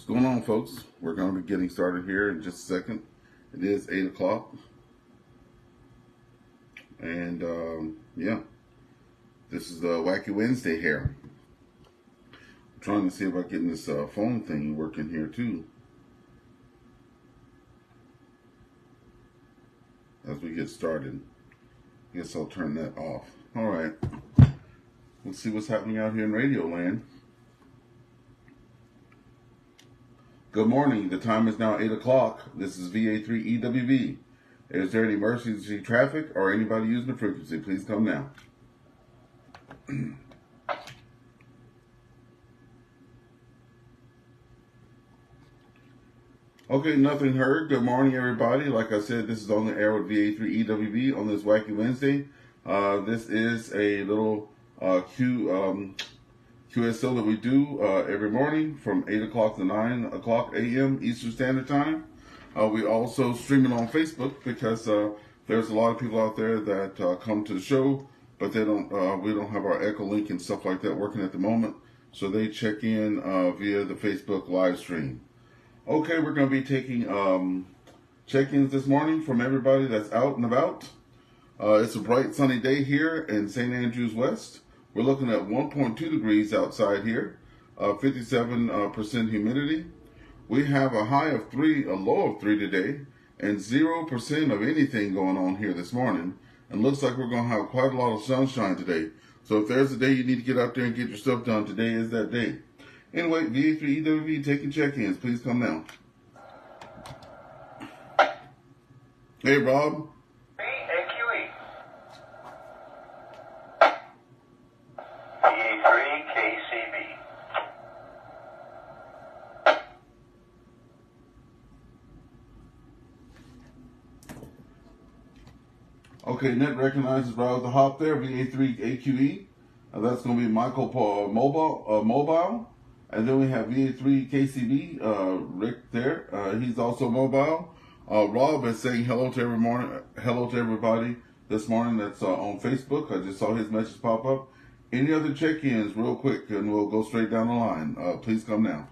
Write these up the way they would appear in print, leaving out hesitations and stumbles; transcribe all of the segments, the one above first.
going on, folks? We're going to be getting started here in just a second. It is 8 o'clock. And, yeah, this is the Wacky Wednesday here. I'm trying to see if I can get this phone thing working here, too. As we get started. I guess I'll turn that off. All right. Let's see what's happening out here in Radio Land. Good morning. The time is now 8 o'clock. This is VA3EWV. Is there any emergency traffic or anybody using the frequency? Please come now. Okay, nothing heard. Good morning, everybody. Like I said, this is on the air with VA3EWV on this Wacky Wednesday. This is a little QSO that we do every morning from 8 o'clock to 9 o'clock a.m. Eastern Standard Time. We also stream it on Facebook because there's a lot of people out there that come to the show, but they don't. We don't have our Echolink and stuff like that working at the moment, so they check in via the Facebook live stream. Okay, we're going to be taking check-ins this morning from everybody that's out and about. It's a bright sunny day here in St. Andrews West. We're looking at 1.2 degrees outside here, 57% humidity. We have a high of 3, a low of 3 today, and 0% of anything going on here this morning. And looks like we're going to have quite a lot of sunshine today. So if there's a day you need to get out there and get your stuff done, today is that day. Anyway, VA3EWV taking check-ins. Please come now. Hey, Rob. VAQE. VA3KCB. Okay, net recognizes right off the hop there, VA3AQE. That's going to be Michael Paul mobile. And then we have VA3KCB, Rick there. He's also mobile. Rob is saying hello to everybody this morning that's on Facebook. I just saw his message pop up. Any other check-ins real quick, and we'll go straight down the line. Please come now.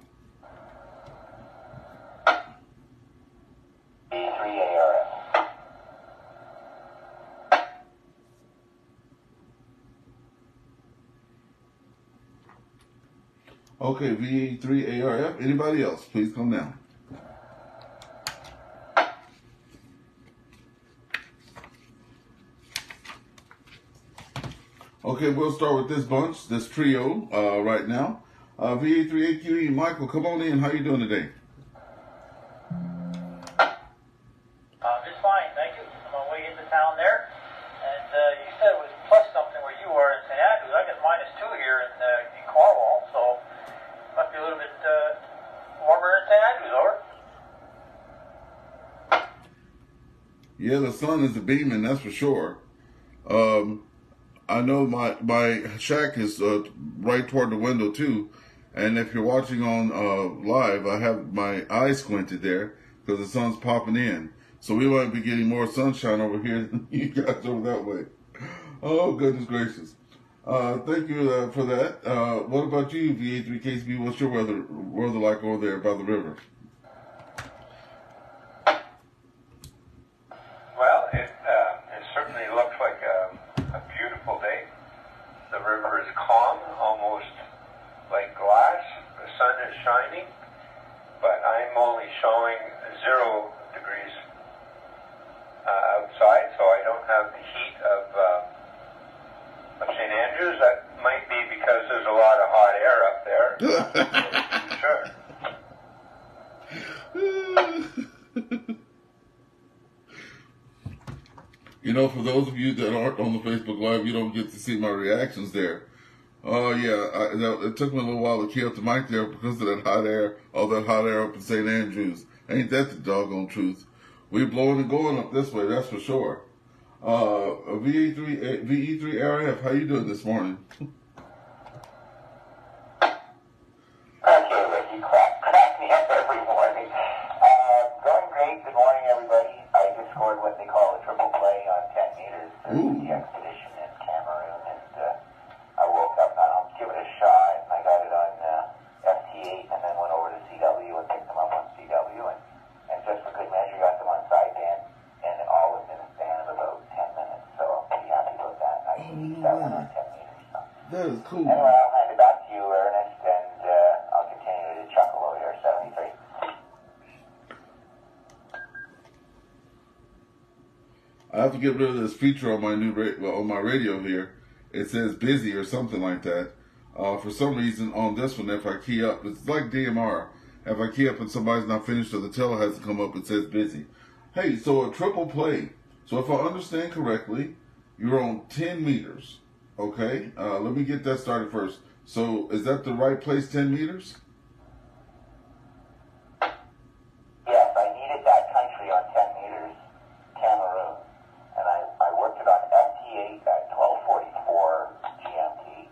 Okay, VA3ARF. Anybody else? Please come down. Okay, we'll start with this bunch, this trio, right now. VA3AQE, Michael, come on in. How you doing today? Just fine, thank you. I'm on my way into town there. And you said it was plus something where you are in St. Andrews. I got -2 here in Cornwall, so might be a little bit warmer in St. Andrews, over. Yeah, the sun is beaming, that's for sure. I know my shack is right toward the window too, and if you're watching on live, I have my eyes squinted there because the sun's popping in. So we might be getting more sunshine over here than you guys over that way. Oh, goodness gracious. Thank you for that. What about you, VA3KCB? What's your weather like over there by the river? Well, it certainly looks like a beautiful day. The river is calm, almost like glass. The sun is shining, but I'm only showing 0 degrees outside, so I don't have the heat of St. Andrews. That might be because there's a lot of hot air up there. Sure. You know, for those of you that aren't on the Facebook Live, you don't get to see my reactions there. Oh, yeah, it took me a little while to key up the mic there because of that hot air, all that hot air up in St. Andrews. Ain't that the doggone truth? We're blowing and going up this way, that's for sure. VE3RF, how you doing this morning? Okay, Ricky, crack me up every morning. Going great. Good morning, everybody. I just scored what they call a triple play on 10 meters for the expedition in Cameroon, and I woke up and I'll give it a shot. I got it on FT8 and then went over to CW and is cool. Anyway, I'll hand it back to you, Ernest, and I'll continue to chuckle over here, 73. I have to get rid of this feature on my on my radio here. It says busy or something like that. For some reason on this one, if I key up, it's like DMR. If I key up and somebody's not finished or the teller hasn't come up, it says busy. Hey, so a triple play. So if I understand correctly, you're on 10 meters. Okay, let me get that started first. So is that the right place, 10 meters? Yes, I needed that country on 10 meters, Cameroon. And I worked it on FT8 at 1244 GMT,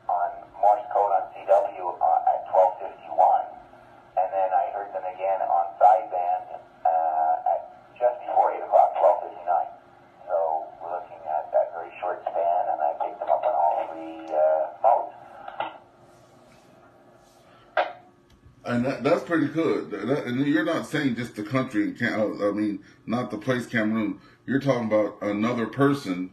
on Morse code on CW at 1251, and then I heard them again on sideband at just before 8 o'clock, 1259. So we're looking at that very short span, and I picked them up on all three modes. And that's pretty good. And you're not saying just the country, I mean, not the place Cameroon. You're talking about another person,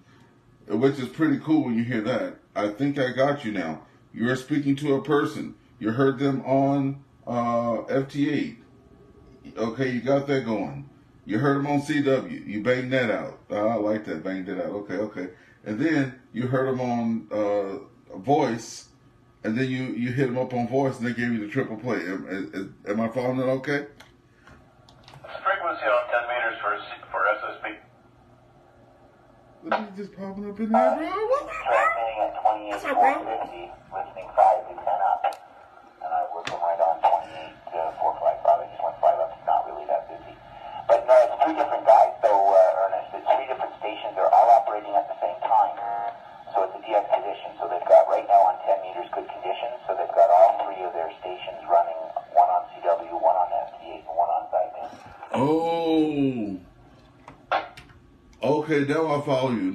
which is pretty cool when you hear that. I think I got you now. You're speaking to a person. You heard them on FT8. Okay, you got that going. You heard them on CW. You banged that out. I like that, banged it out. Okay. And then you heard them on voice, and then you hit them up on voice, and they gave you the triple play. Am I following that okay? Frequency on 10 meters for SSB. Let me just popping up in there, bro. Transmitting at 28,450, listening 5 to 10 up. And I work them right on 28,455. I just went 5 up. It's not really that busy. But no, it's 3 different guys, though, Ernest. It's 3 different stations. They're all operating at the same time. So it's a de-expedition. So they've got right now on 10 meters good conditions. So they've got all 3 of their stations running, one on CW, one on FT8, and one on sideband. Oh. Okay, now I follow you.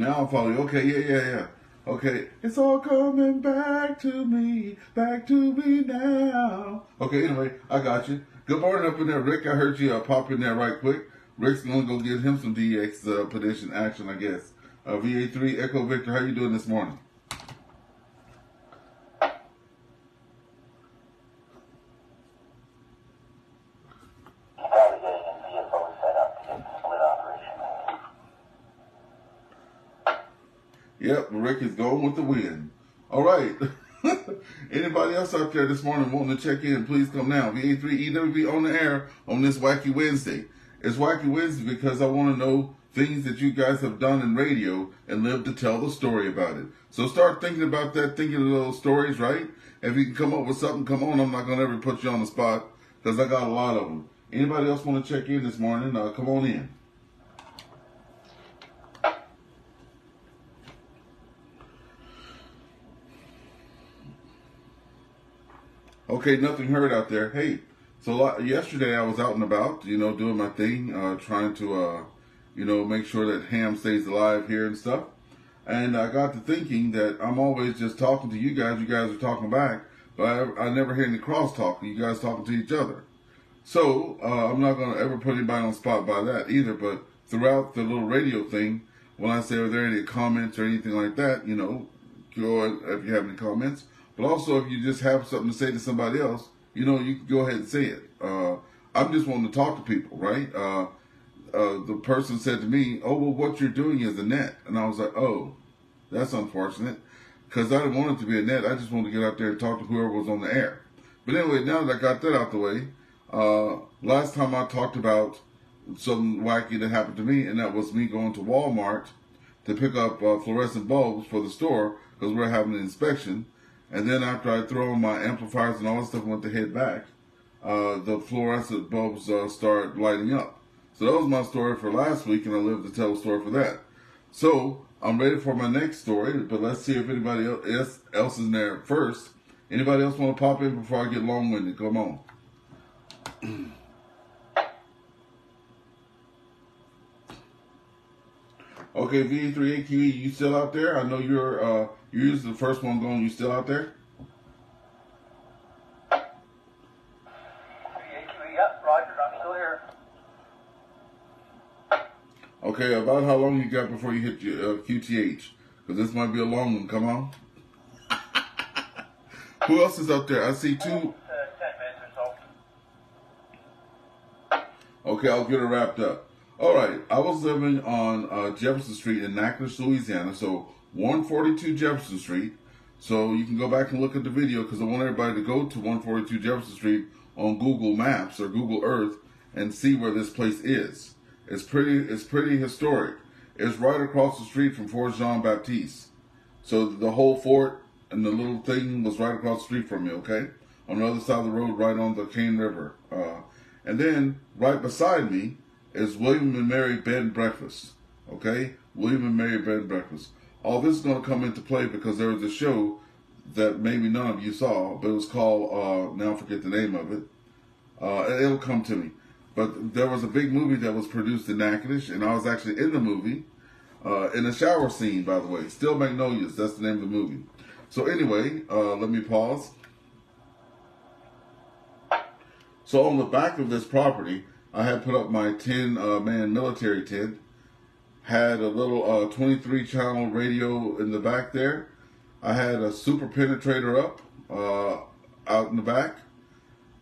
Okay, yeah. Okay, it's all coming back to me now. Okay, anyway, I got you. Good morning up in there, Rick. I heard you pop in there right quick. Rick's gonna go get him some DX petition action, I guess. VA3 Echo Victor, how you doing this morning? Probably getting his VFO set up to get the split operation. Yep, Rick is going with the wind. All right. Anybody else out there this morning wanting to check in, please come now. VA3EWV on the air on this Wacky Wednesday. It's Wacky Wednesday because I want to know things that you guys have done in radio and live to tell the story about it. So start thinking about that, thinking of those stories, right? If you can come up with something, come on. I'm not going to ever put you on the spot because I got a lot of them. Anybody else want to check in this morning? Come on in. Okay, nothing heard out there. Hey, so yesterday I was out and about, doing my thing, trying to, make sure that ham stays alive here and stuff. And I got to thinking that I'm always just talking to you guys. You guys are talking back, but I never hear any crosstalk. You guys talking to each other. So I'm not going to ever put anybody on the spot by that either. But throughout the little radio thing, when I say, are there any comments or anything like that, go if you have any comments. But also, if you just have something to say to somebody else, you can go ahead and say it. I'm just wanting to talk to people, right? The person said to me, oh, well, what you're doing is a net. And I was like, oh, that's unfortunate. Because I didn't want it to be a net. I just wanted to get out there and talk to whoever was on the air. But anyway, now that I got that out the way, last time I talked about something wacky that happened to me, and that was me going to Walmart to pick up fluorescent bulbs for the store because we're having an inspection. And then after I throw on my amplifiers and all that stuff, went to head back, the fluorescent bulbs start lighting up. So that was my story for last week, and I live to tell a story for that. So I'm ready for my next story, but let's see if anybody else is in there first. Anybody else want to pop in before I get long-winded? Come on. Okay, VA3AQE, you still out there? I know you're usually the first one going. You still out there? VA3, yep, Roger, I'm still here. Okay, about how long you got before you hit your QTH? Because this might be a long one. Come on. Who else is up there? I see 2. 10 minutes or so. Okay, I'll get it wrapped up. All right, I was living on Jefferson Street in Natchitoches, Louisiana, so 142 Jefferson Street. So you can go back and look at the video because I want everybody to go to 142 Jefferson Street on Google Maps or Google Earth and see where this place is. It's pretty historic. It's right across the street from Fort Jean Baptiste. So the whole fort and the little thing was right across the street from me, okay? On the other side of the road, right on the Cane River. And then right beside me is William and Mary Bed and Breakfast, okay? William and Mary Bed and Breakfast. All this is going to come into play because there was a show that maybe none of you saw, but it was called, now I forget the name of it. It'll come to me. But there was a big movie that was produced in Natchitoches, and I was actually in the movie, in a shower scene, by the way. Still Magnolias, that's the name of the movie. So anyway, let me pause. So on the back of this property, I had put up my 10-man military tent, had a little 23-channel radio in the back there. I had a super penetrator up out in the back,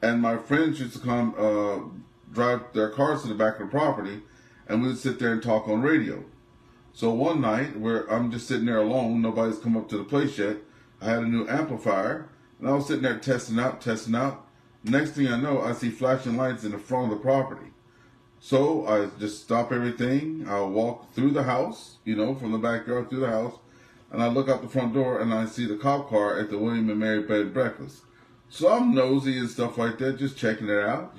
and my friends used to come drive their cars to the back of the property, and we would sit there and talk on radio. So one night, where I'm just sitting there alone, nobody's come up to the place yet, I had a new amplifier, and I was sitting there testing out. Next thing I know, I see flashing lights in the front of the property. So I just stop everything. I walk through the house, from the backyard through the house, and I look out the front door and I see the cop car at the William and Mary Bed and Breakfast. So I'm nosy and stuff like that, just checking it out,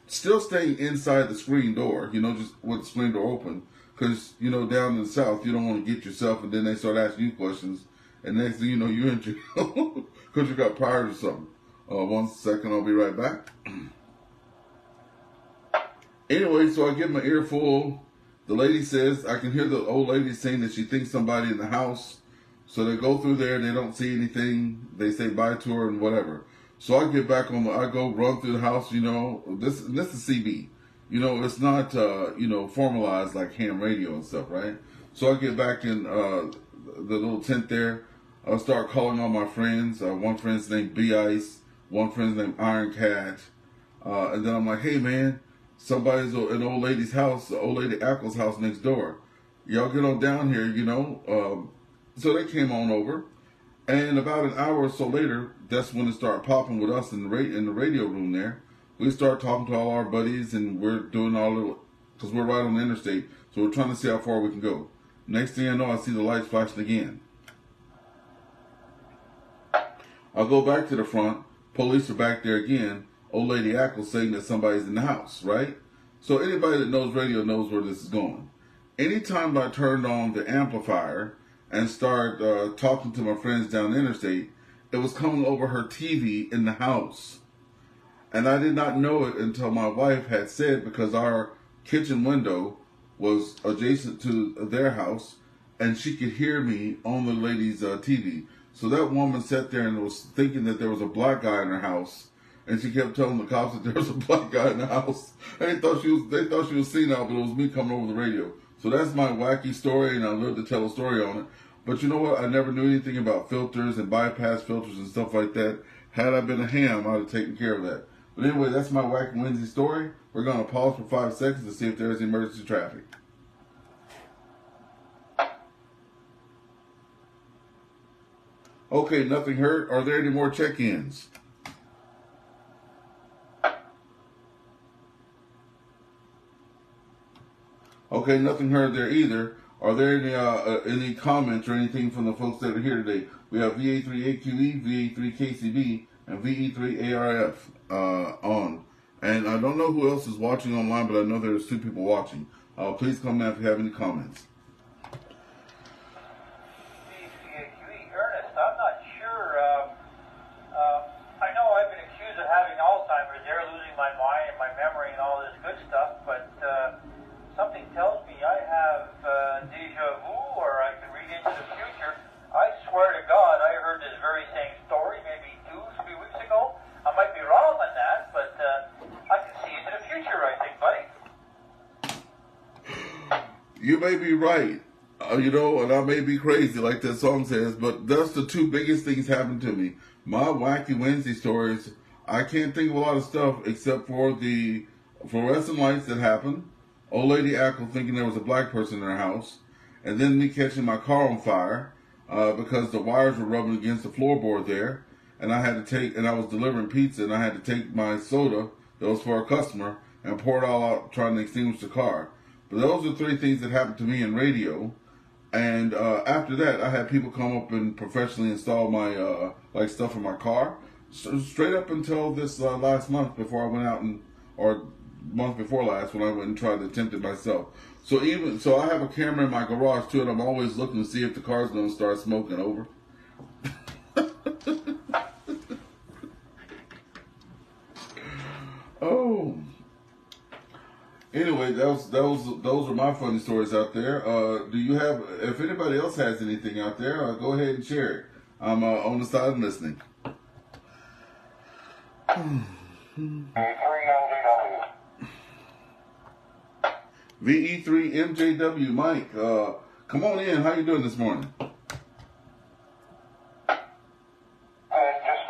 Still staying inside the screen door, just with the screen door open. Because, down in the South, you don't want to get yourself, and then they start asking you questions. And next thing you know, you're in jail because you got fired or something. 1 second, I'll be right back. Anyway, so I get my earful. The lady says, I can hear the old lady saying that she thinks somebody in the house. So they go through there, they don't see anything. They say bye to her and whatever. So I get back I go run through the house, this is CB. It's not, formalized like ham radio and stuff, right? So I get back in the little tent there. I start calling all my friends. One friend's named B-Ice. One friend's named Iron Cat. And then I'm like, hey, man, somebody's in an old lady's house, the old lady Ackles' house next door. Y'all get on down here, So they came on over. And about an hour or so later, that's when it started popping with us in the radio room there. We start talking to all our buddies, and we're doing our little, because we're right on the interstate, so we're trying to see how far we can go. Next thing I know, I see the lights flashing again. I'll go back to the front. Police are back there again. Old lady Ackles saying that somebody's in the house, right? So anybody that knows radio knows where this is going. Anytime I turned on the amplifier and start talking to my friends down the interstate, it was coming over her TV in the house. And I did not know it until my wife had said, because our kitchen window was adjacent to their house, and she could hear me on the lady's TV. So that woman sat there and was thinking that there was a black guy in her house, and she kept telling the cops that there was a black guy in the house. They thought she was senile, but it was me coming over the radio. So that's my wacky story, and I live to tell a story on it. But you know what? I never knew anything about filters and bypass filters and stuff like that. Had I been a ham, I'd have taken care of that. But anyway, that's my Wacky Wednesday story. We're going to pause for 5 seconds to see if there's emergency traffic. Okay, nothing hurt. Are there any more check-ins? Okay, nothing heard there either. Are there any comments or anything from the folks that are here today? We have VA3EWV, VA3KCB, and VE3ARF on. And I don't know who else is watching online, but I know there's 2 people watching. Please comment if you have any comments. Ernest, I'm not sure. I know I've been accused of having Alzheimer's there, losing my mind and my memory and all this good stuff, but something tells me I have deja vu, or I can read into the future. I swear to God, I heard this very same story maybe 2-3 weeks ago. I might be wrong on that, but I can see into the future, I think, buddy. You may be right, and I may be crazy like that song says, but that's the 2 biggest things happened to me. my Wacky Wednesday stories, I can't think of a lot of stuff except for the fluorescent lights that happened, old lady Echo thinking there was a black person in her house, and then me catching my car on fire because the wires were rubbing against the floorboard there, and I was delivering pizza, and I had to take my soda that was for a customer and pour it all out trying to extinguish the car. But those are three things that happened to me in radio. And after that, I had people come up and professionally install my stuff in my car. So straight up until this last month, before I went out or month before last, when I went and tried to attempt it myself. So I have a camera in my garage too, and I'm always looking to see if the car's going to start smoking over. Oh. Anyway, those are my funny stories out there. Do you have? If anybody else has anything out there, go ahead and share it. I'm on the side listening. VA3EWV, Mike. Come on in. How you doing this morning? Just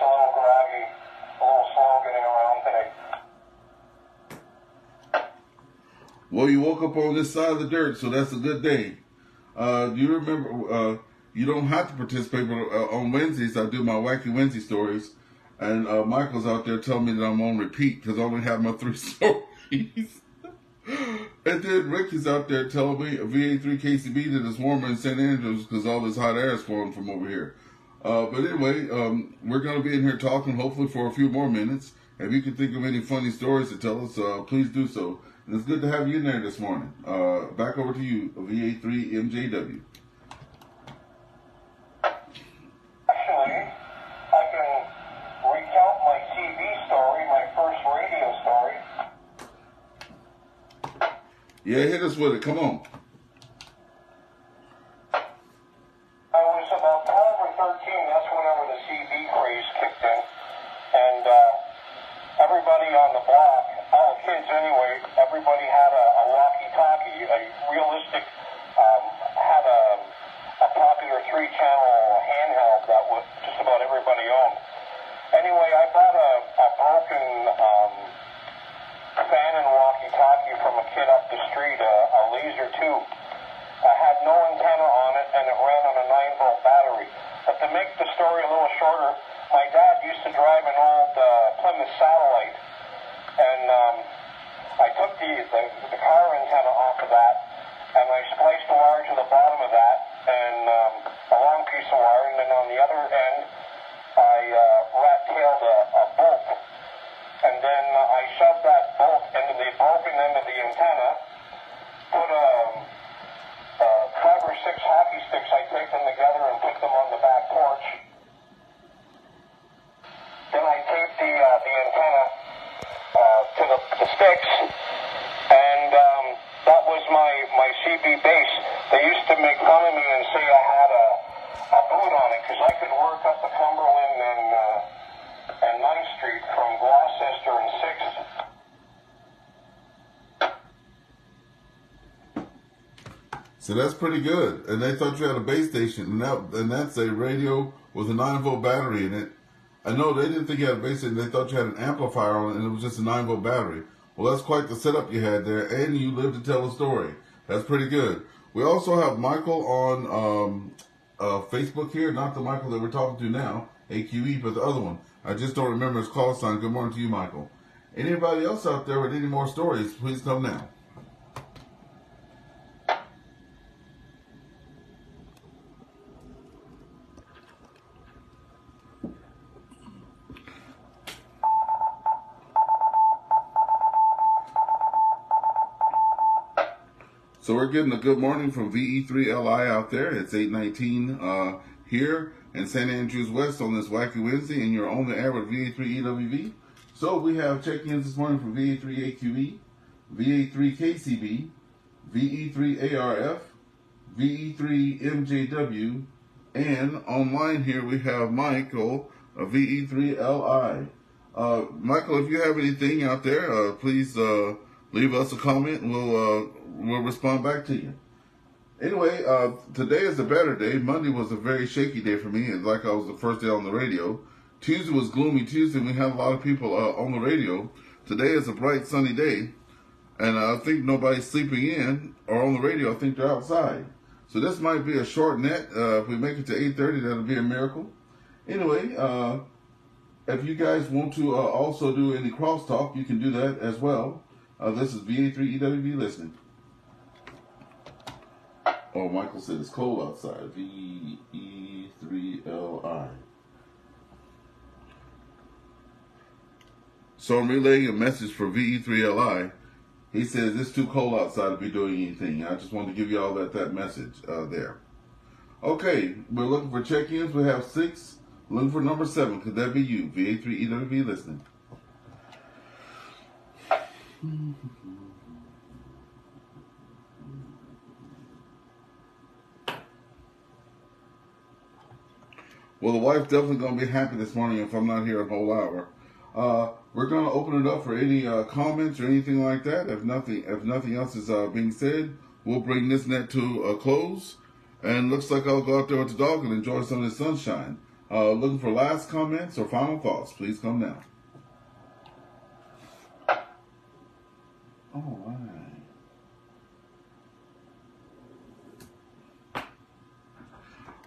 a little groggy, a little slow getting around today. Well, you woke up on this side of the dirt, so that's a good day. Do you remember? You don't have to participate, but on Wednesdays I do my Wacky Wednesday stories, and Michael's out there telling me that I'm on repeat because I only have my 3 stories. And then Ricky's out there telling me VA3KCB that it's warmer in St. Andrews because all this hot air is flowing from over here. But anyway, we're going to be in here talking hopefully for a few more minutes. If you can think of any funny stories to tell us, please do so. And it's good to have you in there this morning. Back over to you, VA3MJW. Actually, I can recount my TV story, my first radio story. Yeah, hit us with it. Come on. I was about 12 or 13, that's whenever the CB craze kicked in. And everybody on the block, all the kids anyway, everybody had a walkie-talkie, a realistic, had a popular 3-channel handheld that was just about everybody owned. Anyway, I bought a broken fan and walkie-talkie from a kid up the street, a laser tube. I had no antenna on it, and it ran on a 9-volt battery. But to make the story a little shorter, my dad used to drive an old Plymouth Satellite, and I took the car antenna off of that, and I spliced a wire to the bottom of that, and a long piece of wire, and then on the other end, I rat-tailed a bolt, and then I shoved that bolt into the broken end of the antenna, put 5 or 6 hockey sticks, I taped them together and put them on the back porch. Then I taped the antenna to the sticks, and that was my CB base. They used to make fun of me and say I had a boot on it because I could work up the Cumberland and 9th Street from Gloucester and 6th. So that's pretty good. And they thought you had a base station, and that's a radio with a 9-volt battery in it. I know they didn't think you had a base station. They thought you had an amplifier on it, and it was just a 9-volt battery. Well, that's quite the setup you had there, and you lived to tell a story. That's pretty good. We also have Michael on Facebook here, not the Michael that we're talking to now, AQE, but the other one. I just don't remember his call sign. Good morning to you, Michael. Anybody else out there with any more stories, please come now. So we're getting a good morning from VE3LI out there. It's 8:19 here in St. Andrews West on this Wacky Wednesday, and you're on the air with VA3EWV. So we have check-ins this morning from VA3AQE, VA3KCB, VE3ARF, VE3MJW, and online here we have Michael of VE3LI. Michael, if you have anything out there, please leave us a comment, and we'll respond back to you. Anyway, today is a better day. Monday was a very shaky day for me, and like I was the first day on the radio, Tuesday was gloomy Tuesday. We had a lot of people on the radio. Today is a bright, sunny day. And I think nobody's sleeping in or on the radio. I think they're outside. So this might be a short net. If we make it to 8:30, that'll be a miracle. Anyway, if you guys want to also do any crosstalk, you can do that as well. This is VA3EWV listening. Oh, Michael said it's cold outside. VE3LI. So I'm relaying a message for VE3LI. He says it's too cold outside to be doing anything. I just wanted to give you all that message there. Okay, we're looking for check-ins. We have 6. Looking for number 7. Could that be you? VA3EWV listening. Well, the wife's definitely going to be happy this morning if I'm not here a whole hour. We're going to open it up for any comments or anything like that. If nothing else is being said, we'll bring this net to a close. And looks like I'll go out there with the dog and enjoy some of the sunshine. Looking for last comments or final thoughts. Please come now. All right.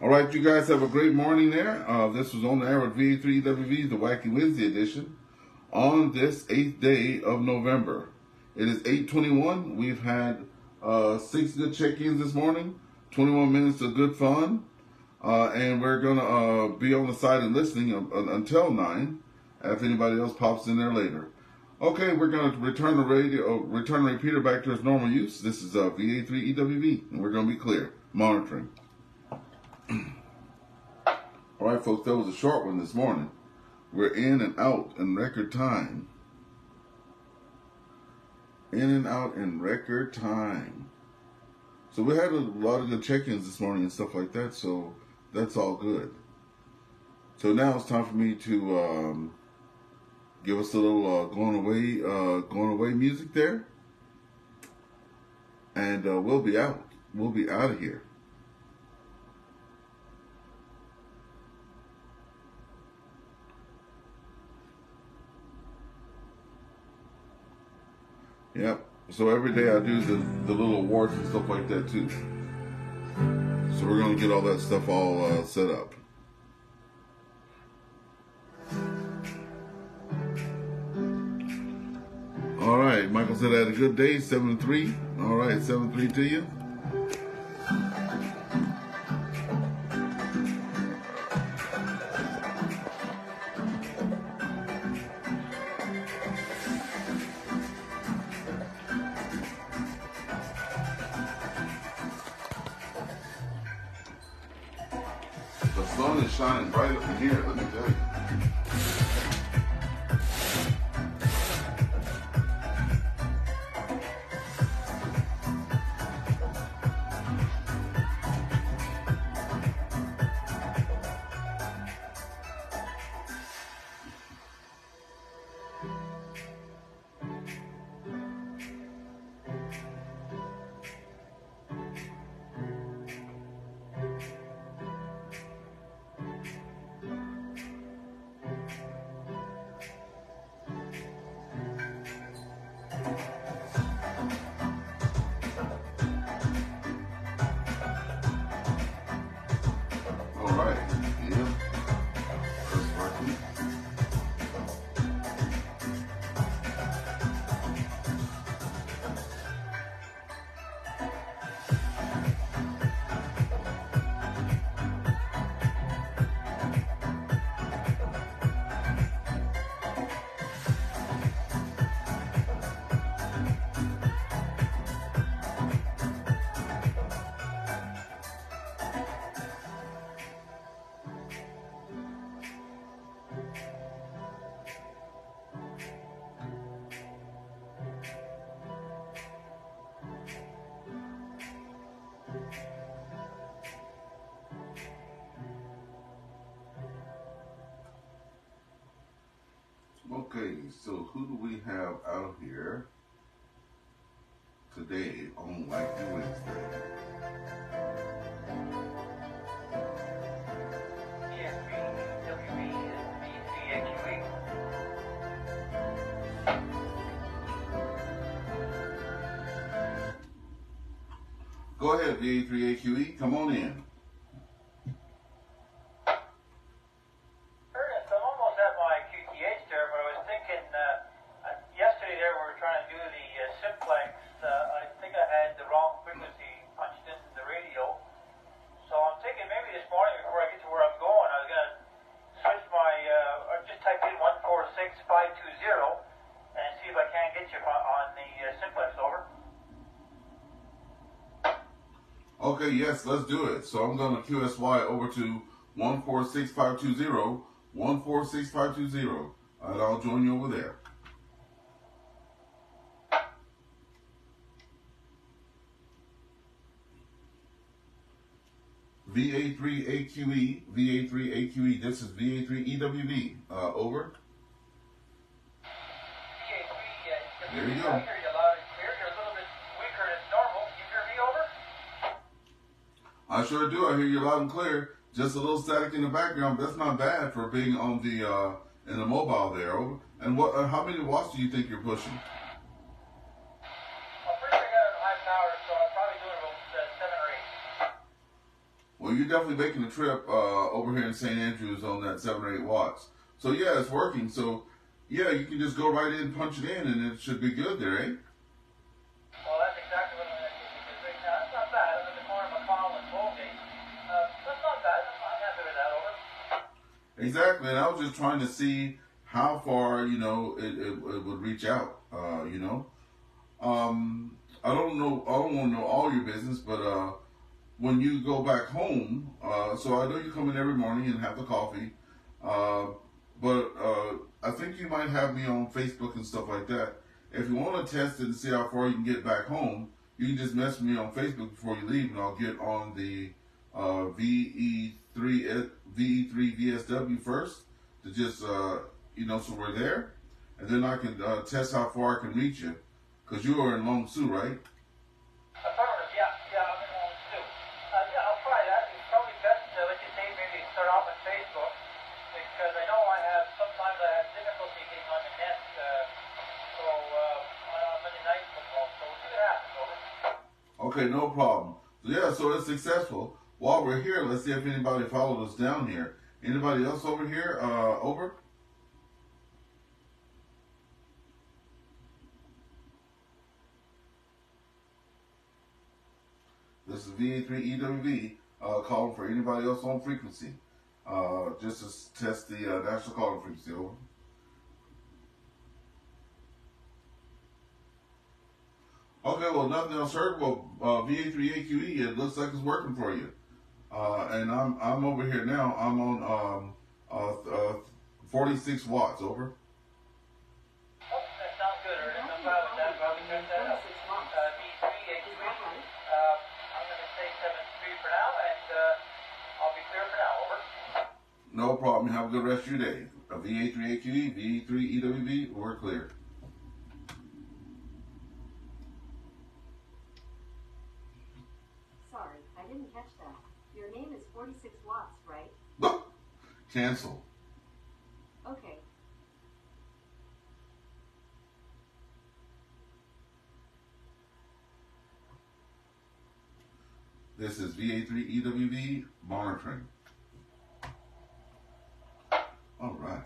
All right, you guys have a great morning there. This was on the air with VA3EWV, the Wacky Wednesday edition, on this 8th day of November. It is 8:21. We've had 6 good check-ins this morning, 21 minutes of good fun, and we're going to be on the side and listening until 9, if anybody else pops in there later. Okay, we're going to return the repeater back to its normal use. This is VA3EWV, and we're going to be clear, monitoring. All right, folks, that was a short one this morning. We're in and out in record time. In and out in record time. So we had a lot of good check-ins this morning and stuff like that, so that's all good. So now it's time for me to give us a little going away music there. And we'll be out. We'll be out of here. Yep. So every day I do the little awards and stuff like that too. So we're going to get all that stuff all set up. All right. Michael said I had a good day. 7-3. All right. 7-3 to you. The sun is shining bright up in here, let me tell you. Okay, so who do we have out here today on Wacky Wednesday? Yes, VA3EWV is Go ahead, VA3AQE. Come on in. Ernest, I'm almost at my QTH there, but I was thinking, yesterday there we were trying to do the simplex. I think I had the wrong frequency punched into the radio. So I'm thinking maybe this morning before I get to where I'm going, I was going to switch my, or just type in 146520 and see if I can't get you on the simplex, over. Okay, yes, let's do it. So I'm going to QSY over to 146520, 146520, and I'll join you over there. VA3AQE, VA3AQE, this is VA3EWV, over. VA3, There you I go. hear you loud and clear. You're a little bit weaker than normal. Can you hear me, over? I sure do. I hear you loud and clear. Just a little static in the background, but that's not bad for being on the in the mobile there. Over. And what? How many watts do you think you're pushing? I'm pretty sure I got it on high power, so I'm probably doing about 7 or 8. Well, you're definitely making a trip over here in St. Andrews on that 7 or 8 watts. So yeah, it's working. So yeah, you can just go right in, punch it in, and it should be good there, eh? Well, that's exactly what I'm going to do, because right now, that's not bad. I'm at the corner of McConnell and Colgate. That's not bad. I'm happy with that, over. Exactly. And I was just trying to see how far, you know, it would reach out, you know. I don't know, I don't want to know all your business, but when you go back home, so I know you come in every morning and have the coffee, but I think you might have me on Facebook and stuff like that. If you want to test it and see how far you can get back home, you can just message me on Facebook before you leave, and I'll get on the VE3VSW first to just, you know, so we're there, and then I can test how far I can reach you, because you are in Long Sioux, right? Affirmative, yeah, I'm in Long Sioux. Yeah, I'll try that. It's probably best to let you say maybe start off on Facebook, because I know sometimes I have difficulty getting on the net, so on Monday night football, so we'll see what happens, over. Okay, no problem. Yeah, so it's successful. While we're here, let's see if anybody followed us down here. Anybody else over here? Over? This is VA3EWV calling for anybody else on frequency. Just to test the national calling frequency. Over. Okay, well, nothing else heard. Well, VA3AQE, it looks like it's working for you. And I'm over here now. I'm on 46 watts. Over. Oh, that sounds good, Ernest. I'm fine with that. Probably check that out. V3, I'm going to say 7-3 for now, and I'll be clear for now, over. No problem. Have a good rest of your day. VA3AQE, VE3EWV, we're clear. Sorry, I didn't catch that. Your name is 46 watts, right? Cancel. Okay. This is VA3EWV monitoring. All right.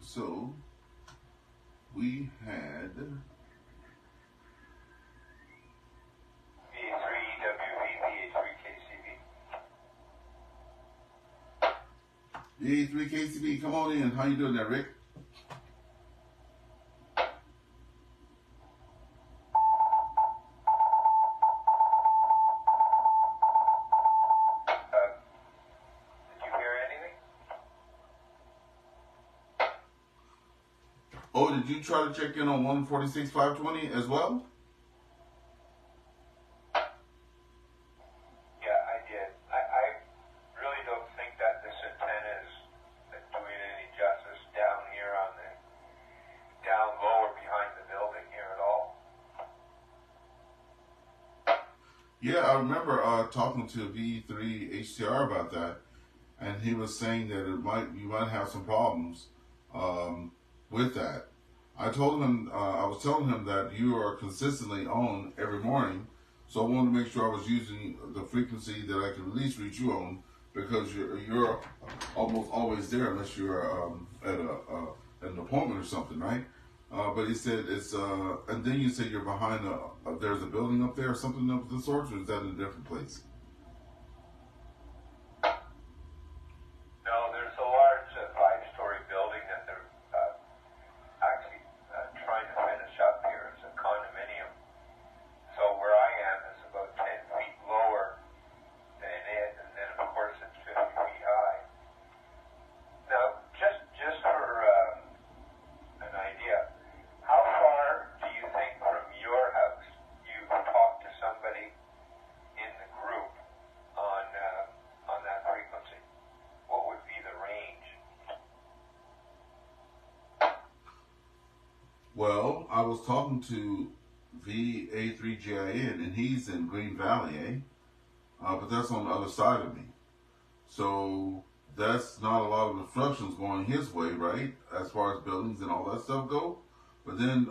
So we had VA3EWV, VA3KCB. VA3KCB. Come on in. How you doing there, Rick? Oh, did you try to check in on 146.520 as well? Yeah, I did. I really don't think that this antenna is doing any justice down here on the down lower behind the building here at all. Yeah, I remember talking to V3HCR about that, and he was saying that you might have some problems with that. I told him I was telling him that you are consistently on every morning, So I wanted to make sure I was using the frequency that I could at least reach you on, because you're almost always there unless you're at an appointment or something, right? But he said it's and then you said you're behind there's a building up there or something of the sort, or is that in a different place? No, there's a large five-story building that they're actually trying to finish up here. It's a condominium. So where I am is about 10 feet lower than it, and then of course it's 50 feet high. Now, just for an idea, how far do you think from your house you've talked to somebody in the group on that frequency? What would be the range? Well, I was talking to VA3EWV, and he's in Green Valley, but that's on the other side of me. So that's not a lot of obstructions going his way, right? As far as buildings and all that stuff go. But then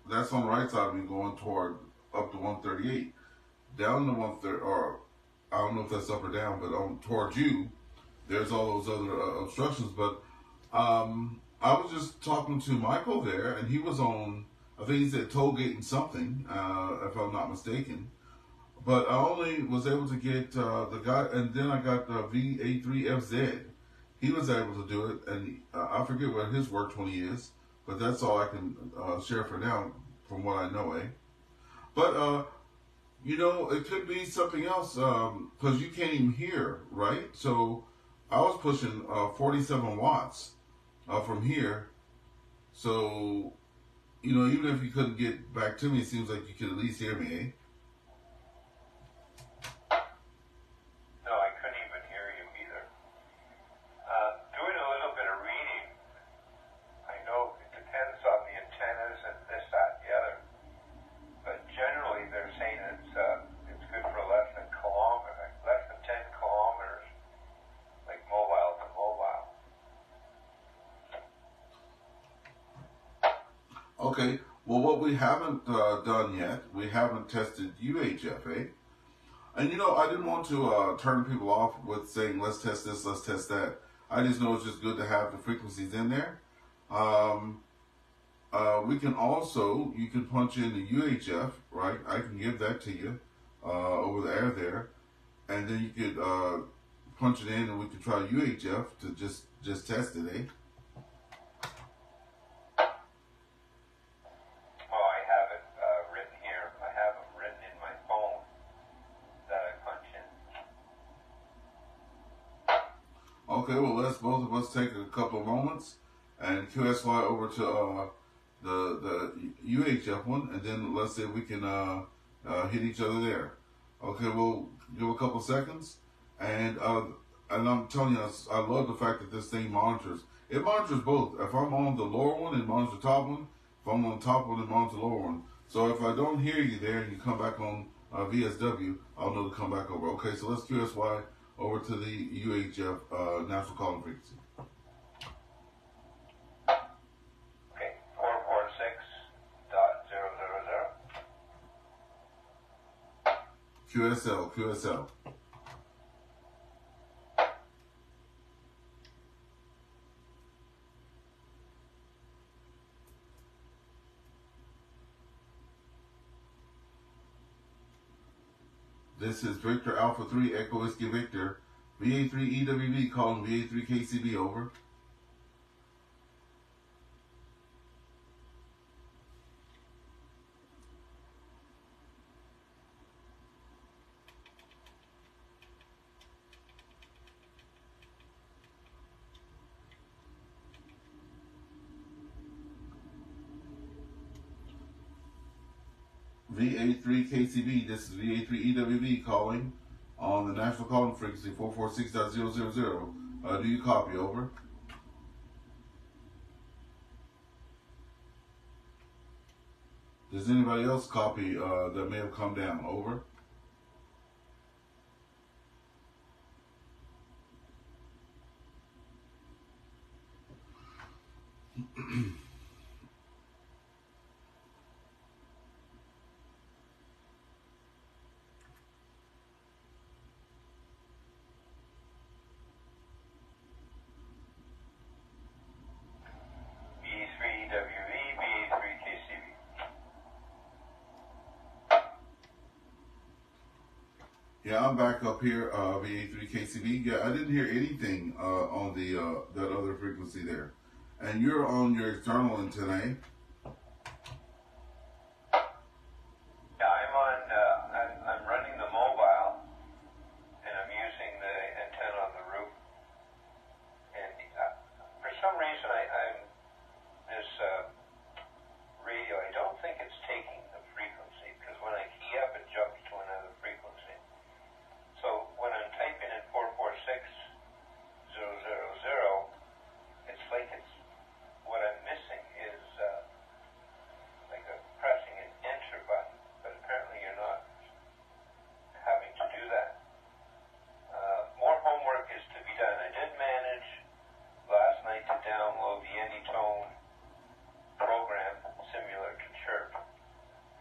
that's on the right side of me going toward up to 138. Down to 130, or I don't know if that's up or down, but towards you, there's all those other obstructions. But I was just talking to Michael there, and he was on, I think he said tollgate and something, if I'm not mistaken. But I only was able to get the guy, and then I got VA3FZ. He was able to do it, and I forget what his work 20 is, but that's all I can share for now, from what I know, But, it could be something else, because you can't even hear, right? So I was pushing 47 watts from here. So, even if you couldn't get back to me, it seems like you could at least hear me, No, I couldn't even hear you either. Doing a little bit of reading, I know it depends on the antennas and this, that, and the other, but generally they're saying it's good for less than 10 kilometers, like mobile to mobile. Okay, well, what we haven't done yet, we haven't tested UHF, And I didn't want to turn people off with saying, let's test this, let's test that. I just know it's just good to have the frequencies in there. We can also, you can punch in the UHF, right? I can give that to you over the air there. And then you could punch it in, and we can try UHF to just test it, Well, I have it written here. I have them written in my phone that I punch in. Okay, well, let's both of us take a couple of moments and QSY over to the UHF one, and then let's see if we can hit each other there. Okay, we'll give a couple seconds, and I'm telling you, I love the fact that this thing monitors. It monitors both. If I'm on the lower one, it monitors the top one. If I'm on the top one, it monitors the lower one. So if I don't hear you there and you come back on VSW, I'll know to come back over. Okay, so let's QSY over to the UHF national calling frequency. Okay, 446.000. QSL. This is Victor Alpha 3 Echo Whiskey Victor, VA3EWV calling VA3KCB over. VA3KCB, this is VA3EWV calling on the national calling frequency 446.000. Do you copy, over? Does anybody else copy that may have come down, over? Yeah, I'm back up here, VA3KCB. Yeah, I didn't hear anything on the that other frequency there. And you're on your external antenna. Yeah, I'm running the mobile, and I'm using the antenna on the roof. And for some reason, this radio, I don't think it's taking the frequency, because when I key up, it jumps to another frequency. So when I'm typing in 446,000, it's like what I'm missing is like pressing an enter button, but apparently you're not having to do that. More homework is to be done. I did manage last night to download the Anytone program similar to Chirp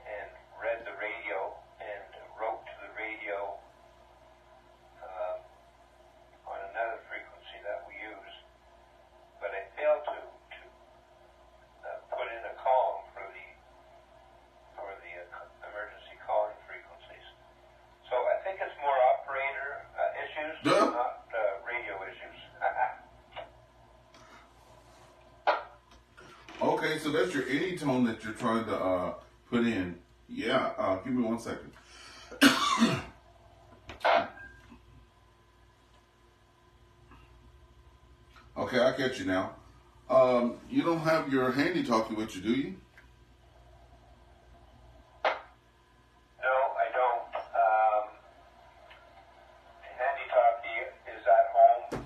and read the radio and wrote to the radio on another frequency that we use, but I failed to put in a column for the emergency calling frequencies. So I think it's more operator issues, not radio issues. Okay, so that's your Anytone that you're trying to put in. Yeah, give me 1 second. Okay, I catch you now. You don't have your handy talkie with you, do you? No, I don't. The handy talkie is at home.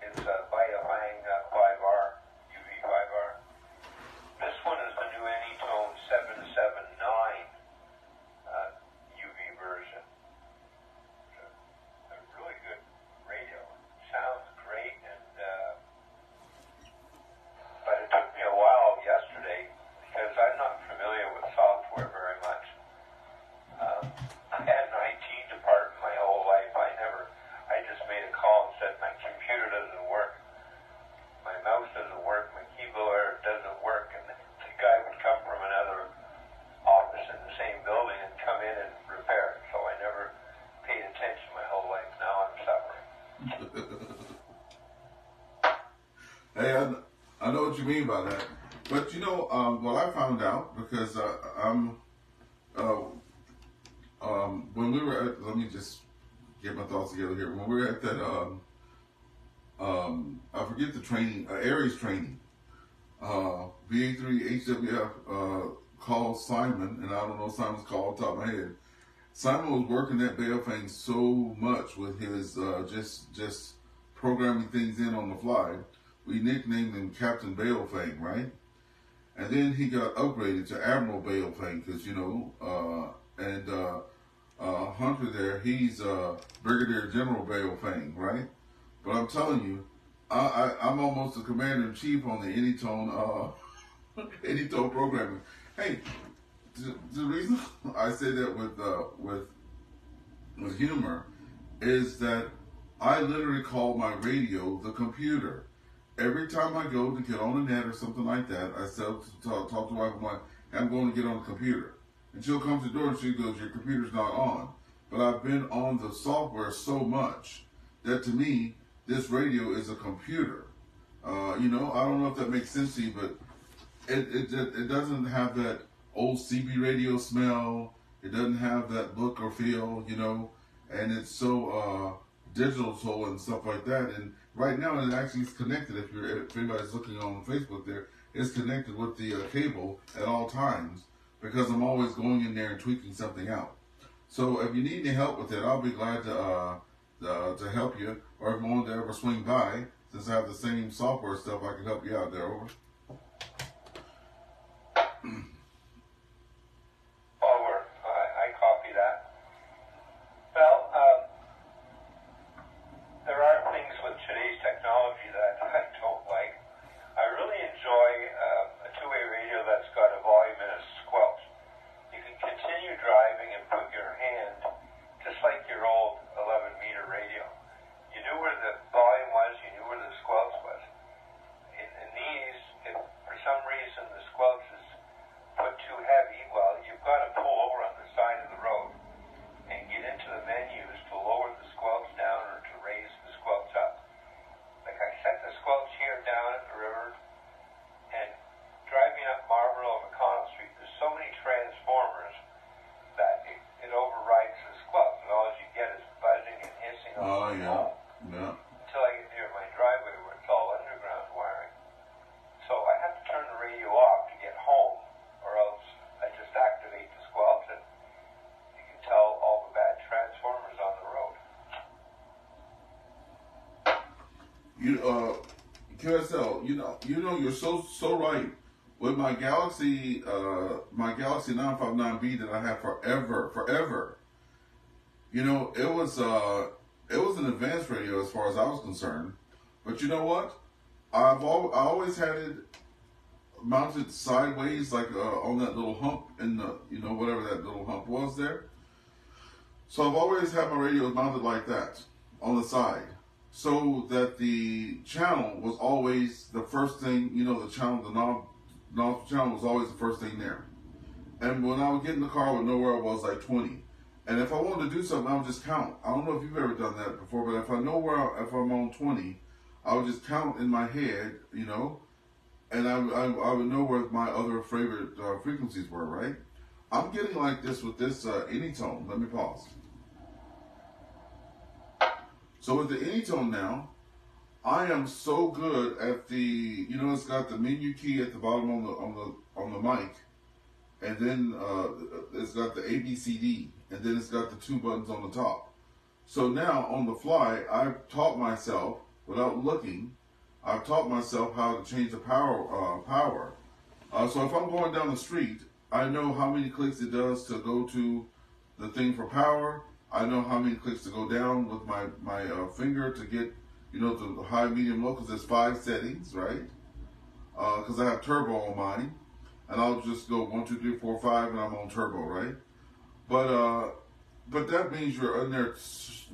It's a Vitafang 5R, UV 5R. This one is the new Anytone 779 UV version. It's a really good radio. Sounds great, and but it took me a while yesterday because I'm not familiar with software very much. I had an IT department my whole life. I just made a call and said my computer doesn't work, my mouse doesn't work, my keyboard doesn't work, and the guy would come from another office in the same building and come in and repair it. So I never paid attention my whole life. Now I'm suffering. Hey, I know what you mean by that. But you know, what I found out, because when we were at, let me just get my thoughts together here. When we were at that, I forget the training, Aries training, VA3EWV called Simon, and I don't know Simon's call off the top of my head. Simon was working that Baofeng so much with his just programming things in on the fly. We nicknamed him Captain Baofeng, right? And then he got upgraded to Admiral Baofeng because, you know, Hunter there, he's Brigadier General Baofeng, right? But I'm telling you, I'm almost the commander-in-chief on the Anytone Anytone programming. Hey, the reason I say that with humor is that I literally call my radio the computer. Every time I go to get on the net or something like that, I talk to my wife, I'm like, I'm going to get on the computer. And she'll come to the door and she goes, your computer's not on. But I've been on the software so much that to me, this radio is a computer. You know, I don't know if that makes sense to you, but it doesn't have that old CB radio smell. It doesn't have that look or feel, you know, and it's so digital and stuff like that. And right now, it actually is connected. If anybody's looking on Facebook there, it's connected with the cable at all times because I'm always going in there and tweaking something out. So if you need any help with it, I'll be glad to help you. Or if you want to ever swing by, since I have the same software stuff, I can help you out there. Over. Over. I copy that. Well, there are things with today's technology that I don't like. I really enjoy a two-way radio that's got a volume and a squelch. You can continue driving and put your hand, just like your old 11-meter radio. You knew where the volume was, you knew where the squelch was. In these, if for some reason the squelch is QSL, you're so right. With my Galaxy 959B that I have forever. It was an advanced radio as far as I was concerned. But you know what? I always had it mounted sideways, like on that little hump in the, whatever that little hump was there. So I've always had my radio mounted like that on the side, so that the channel was always the first thing. The knob channel was always the first thing there. And when I would get in the car, I would know where I was, like 20. And if I wanted to do something, I would just count. I don't know if you've ever done that before, but if I know if I'm on 20, I would just count in my head, and I would know where my other favorite frequencies were, right? I'm getting like this with this Anytone. Let me pause. So with the Anytone now, I am so good at the, it's got the menu key at the bottom on the mic, and then it's got the ABCD, and then it's got the 2 buttons on the top. So now on the fly, I've taught myself, without looking, I've taught myself how to change the power. So if I'm going down the street, I know how many clicks it does to go to the thing for power. I know how many clicks to go down with my finger to get, to high, medium, low, because there's 5 settings, right? Because I have turbo on mine, and I'll just go 1, 2, 3, 4, 5, and I'm on turbo, right? But that means you're in there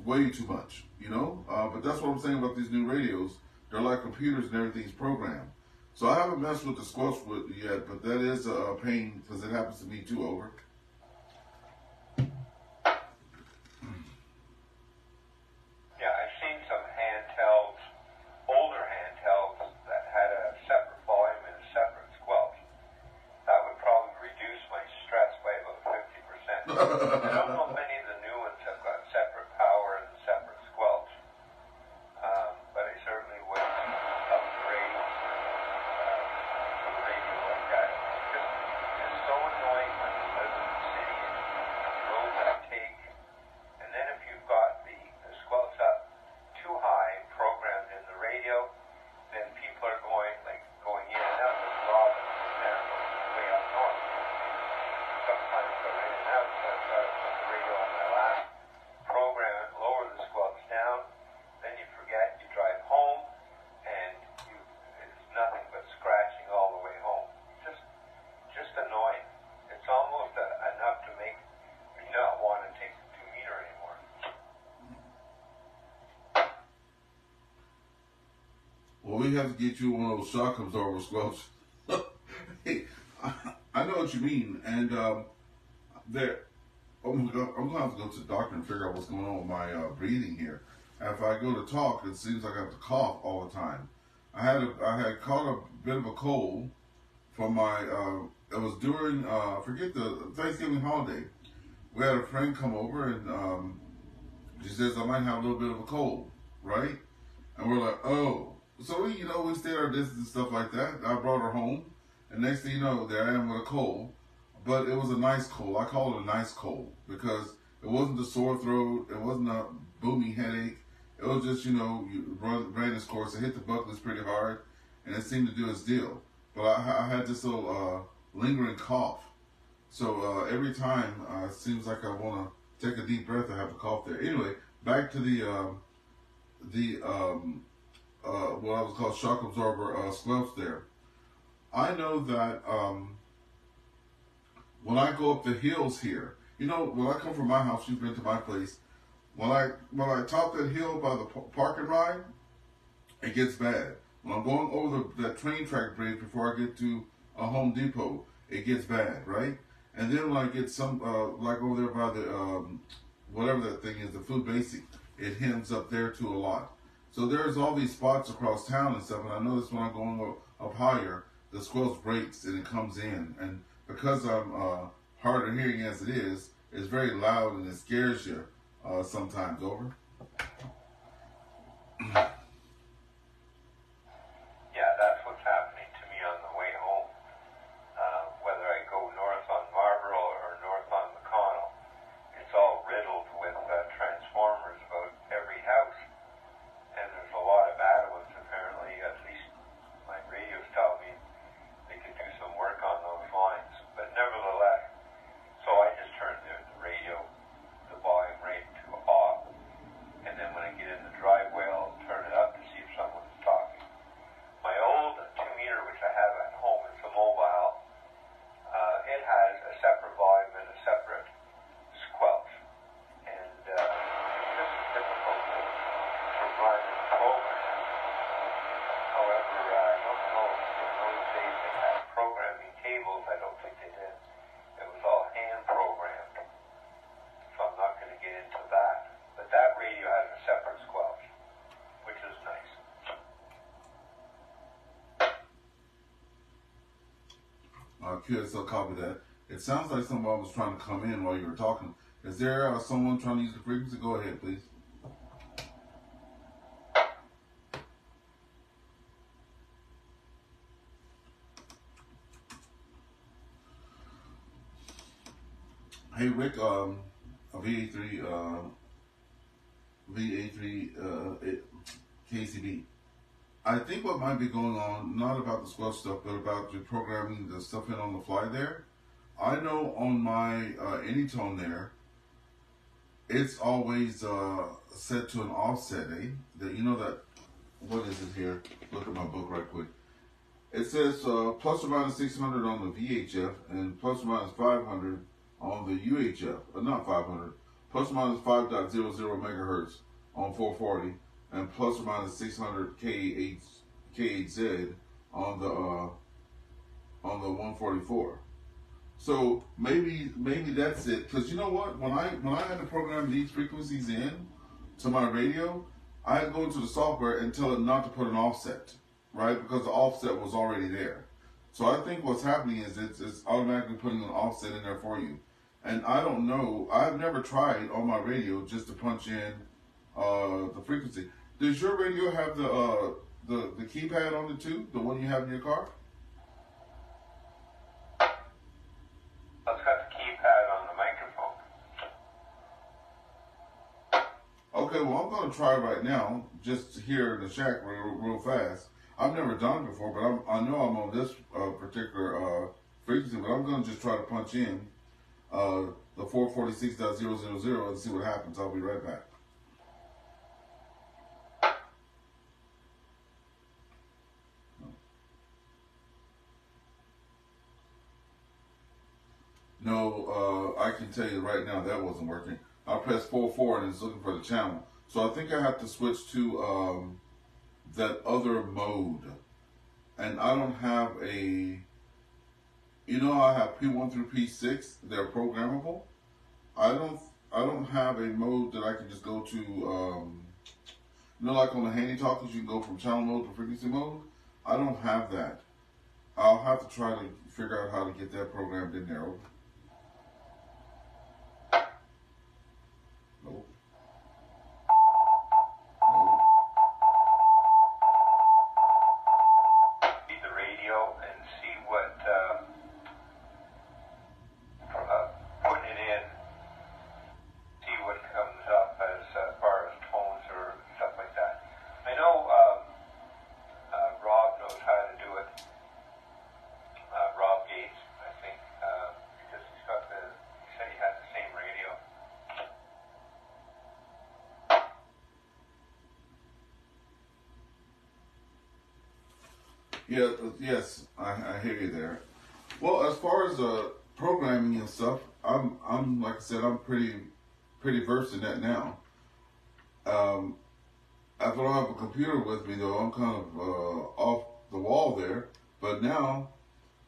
way too much, But that's what I'm saying about these new radios. They're like computers and everything's programmed. So I haven't messed with the squelch yet, but that is a pain because it happens to me too. Over. Yeah, I've seen some handhelds, older handhelds, that had a separate volume and a separate squelch. That would probably reduce my stress by about 50%. I don't know if many of the new ones have got separate power and separate squelch, but I certainly would upgrade to a radio like that. It's so annoying when you live in the city and the roads that take, and then if you've got the squelch up too high programmed in the radio, then people are going in and out of the Robin there way up north. Sometimes they're in and out, so I've got to put the radio on my lap, program it, lower the squelch down, then you forget, you drive home, and it's nothing but scratching all the way home. Just annoying. It's almost enough to make me not want to take the 2-meter anymore. Well, we have to get you one of those shock absorber squelch. Hey, I know what you mean, and oh my God, I'm gonna have to go to the doctor and figure out what's going on with my breathing here. If I go to talk, it seems like I have to cough all the time. I had caught a bit of a cold from my. It was during forget the Thanksgiving holiday. We had a friend come over and she says I might have a little bit of a cold, right? And we're like, oh. So we stayed our distance and stuff like that. I brought her home, and next thing you know, there I am with a cold. But it was a nice cold. I call it a nice cold because it wasn't a sore throat. It wasn't a booming headache. It was just, you ran its course. It hit the buckles pretty hard, and it seemed to do its deal. But I had this little lingering cough. So every time it seems like I want to take a deep breath, I have to cough there. Anyway, back to the what I was called shock absorber squelch there. I know that when I go up the hills here, when I come from my house, you've been to my place. When I top that hill by the park and ride, it gets bad. When I'm going over that train track bridge before I get to a Home Depot, it gets bad, right? And then when I get some, like over there by the, whatever that thing is, the Food Basic, it hems up there too a lot. So there's all these spots across town and stuff, and I notice when I'm going up higher, the squelch breaks and it comes in. And because I'm hard of hearing as it is, it's very loud and it scares you sometimes. Over. Yeah, that's what's happening to me on the way home. Whether I go north on Marlborough or north on McConnell, it's all riddled with transformers about every house. And there's a lot of bad ones. If QSL copy that. It sounds like someone was trying to come in while you were talking. Is there someone trying to use the frequency? Go ahead, please. Hey, Rick, VA3 KCB. I think what might be going on, not about the squelch stuff, but about the programming the stuff in on the fly there. I know on my Anytone there, it's always set to an offset, eh? That you know that, what is it here? Look at my book right quick. It says plus or minus 600 on the VHF and plus or minus 500 on the UHF, but not 500. Plus or minus 5.00 megahertz on 440, and plus or minus 600 KHZ on the 144. So maybe that's it. Because you know what? When I had to program these frequencies in to my radio, I had to go into the software and tell it not to put an offset, right? Because the offset was already there. So I think what's happening is it's automatically putting an offset in there for you. And I don't know. I've never tried on my radio just to punch in the frequency. Does your radio have the keypad on it too? The one you have in your car? It's got the keypad on the microphone. Okay, well, I'm going to try right now, just here in the shack real fast. I've never done it before, but I know I'm on this particular frequency, but I'm going to just try to punch in the 446.000 and see what happens. I'll be right back. No, I can tell you right now that wasn't working. I pressed 4 and it's looking for the channel. So I think I have to switch to that other mode. And I don't have a, you know how I have P1 through P6, they're programmable. I don't have a mode that I can just go to, you know, like on the handy talkers, you can go from channel mode to frequency mode. I don't have that. I'll have to try to figure out how to get that programmed in there. Nope. Read the radio and see what, putting it in, see what comes up as far as tones or stuff like that. I know Rob knows how to do it. Rob Gates, I think, because he said he had the same radio. Yeah, yes, I hear you there. Well, as far as programming and stuff, I'm like I said, I'm pretty versed in that now. If I don't have a computer with me though, I'm kind of off the wall there. But now,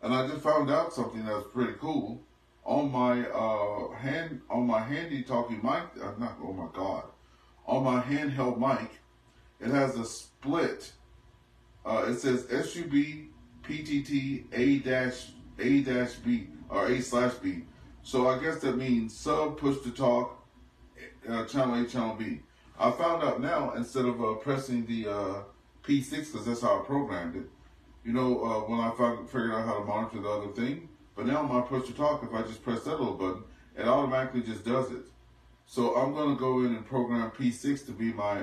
and I just found out something that's pretty cool. On my handy talking mic, oh my God, on my handheld mic, it has a split. It says SUB PTT A-B or A/B. So I guess that means sub push to talk channel A, channel B. I found out now, instead of pressing the P6, because that's how I programmed it, you know, when I figured out how to monitor the other thing. But now my push to talk, if I just press that little button, it automatically just does it. So I'm going to go in and program P6 to be my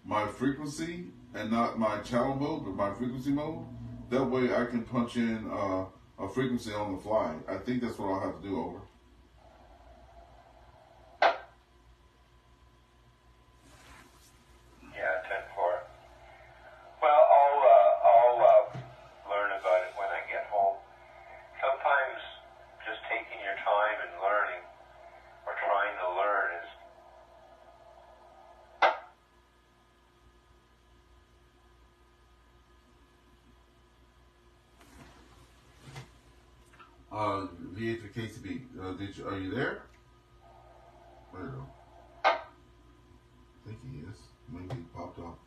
my frequency, and not my channel mode, but my frequency mode. That way I can punch in a frequency on the fly. I think that's what I'll have to do. Over. Yeah, 10-4. Well, I'll learn about it when I get home. Sometimes just taking your time and learning, or trying to learn, is VA3KCB, are you there? I don't know. I think he is. Maybe he popped off.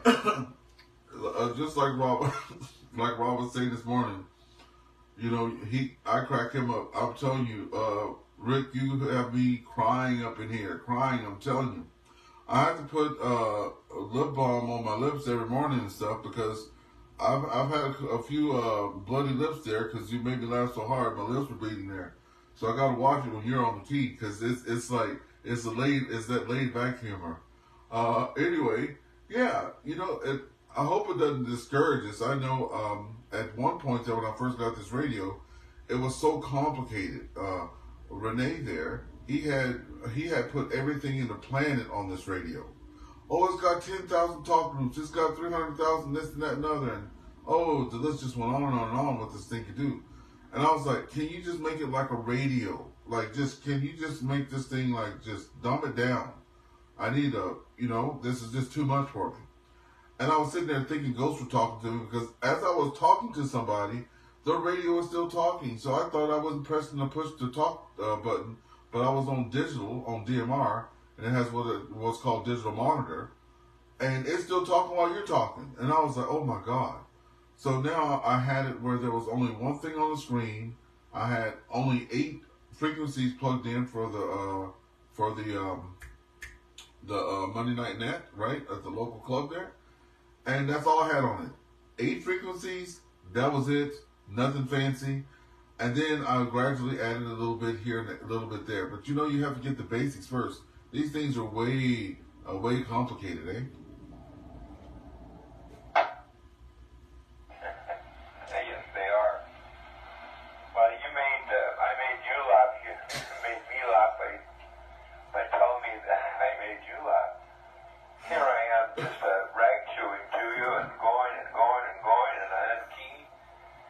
just like Rob, like Rob was saying this morning, you know, I crack him up. I'm telling you, Rick, you have me crying up in here, crying. I'm telling you, I have to put lip balm on my lips every morning and stuff because I've had a few bloody lips there because you made me laugh so hard. My lips were bleeding there, so I gotta watch it when you're on the tee because it's like it's that laid back humor. Anyway, yeah, you know, I hope it doesn't discourage us. I know at one point there when I first got this radio, it was so complicated. Renee there, he had put everything in the planet on this radio. Oh, it's got 10,000 talk groups. It's got 300,000 this and that and other. And oh, the list just went on and on and on what this thing could do. And I was like, can you just make it like a radio? Like, can you just make this thing like just dumb it down? I need this is just too much for me. And I was sitting there thinking ghosts were talking to me because as I was talking to somebody, the radio was still talking. So I thought I wasn't pressing the push to talk button, but I was on digital, on DMR, and it has what's called digital monitor, and it's still talking while you're talking. And I was like, oh my God. So now I had it where there was only one thing on the screen. I had only 8 frequencies plugged in for the Monday Night Net, right, at the local club there. And that's all I had on it. 8 frequencies, that was it, nothing fancy. And then I gradually added a little bit here and a little bit there. But you know, you have to get the basics first. These things are way complicated, eh? Yes, they are. Well, I made you laugh. You made me laugh by telling me that I made you laugh. Here I am, just rag chewing to you and going and going and going, and I have a key,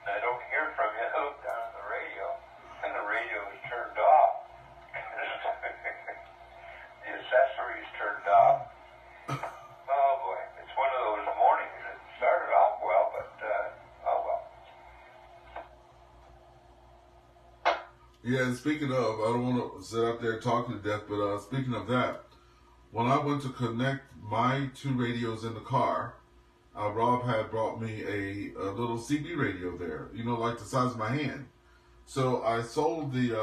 and I don't hear from you. I look down at the radio, and the radio is turned off. The accessories turned off. Oh boy, it's one of those mornings. It started off well, but oh well. Yeah, and speaking of, I don't want to sit out there talking to death, but speaking of that, when I went to connect my 2 radios in the car, Rob had brought me a little CB radio there, you know, like the size of my hand. So I sold the